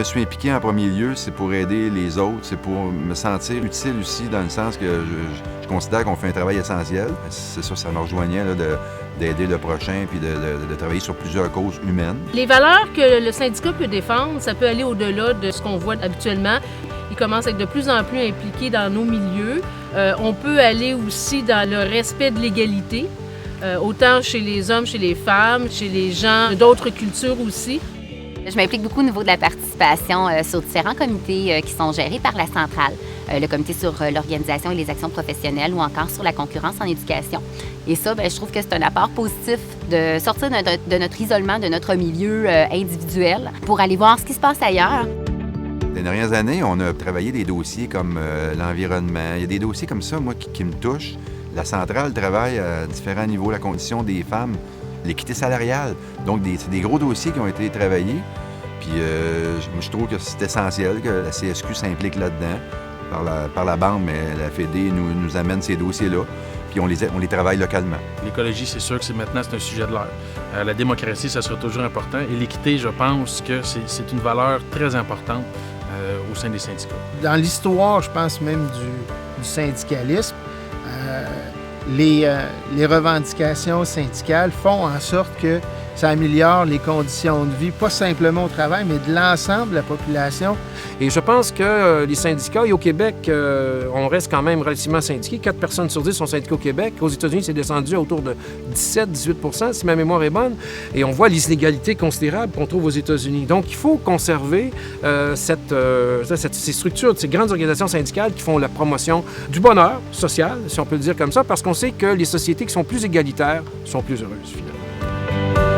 me suis impliqué en premier lieu, c'est pour aider les autres, c'est pour me sentir utile aussi, dans le sens que je considère qu'on fait un travail essentiel. C'est ça, ça me rejoignait là, d'aider le prochain puis de travailler sur plusieurs causes humaines. Les valeurs que le syndicat peut défendre, ça peut aller au-delà de ce qu'on voit habituellement. Ils commencent à être de plus en plus impliqués dans nos milieux. On peut aller aussi dans le respect de l'égalité, autant chez les hommes, chez les femmes, chez les gens d'autres cultures aussi. Je m'implique beaucoup au niveau de la participation sur différents comités qui sont gérés par la centrale. Le comité sur l'organisation et les actions professionnelles ou encore sur la concurrence en éducation. Et ça, je trouve que c'est un apport positif de sortir de notre isolement, de notre milieu individuel pour aller voir ce qui se passe ailleurs. Les dernières années, on a travaillé des dossiers comme l'environnement. Il y a des dossiers comme ça, moi, qui me touchent. La centrale travaille à différents niveaux, la condition des femmes, l'équité salariale. Donc, c'est des gros dossiers qui ont été travaillés. Puis, je trouve que c'est essentiel que la CSQ s'implique là-dedans. Par la bande, mais la Fédé nous amène ces dossiers-là, puis on les travaille localement. L'écologie, c'est sûr que maintenant, c'est un sujet de l'heure. La démocratie, ça sera toujours important. Et l'équité, je pense que c'est une valeur très importante au sein des syndicats. Dans l'histoire, je pense même du syndicalisme, les revendications syndicales font en sorte que ça améliore les conditions de vie, pas simplement au travail, mais de l'ensemble de la population. Et je pense que les syndicats, et au Québec, on reste quand même relativement syndiqués. 4 personnes sur 10 sont syndiquées au Québec. Aux États-Unis, c'est descendu à autour de 17-18 % si ma mémoire est bonne. Et on voit les inégalités considérables qu'on trouve aux États-Unis. Donc, il faut conserver ces structures, ces grandes organisations syndicales qui font la promotion du bonheur social, si on peut le dire comme ça, parce qu'on sait que les sociétés qui sont plus égalitaires sont plus heureuses, finalement.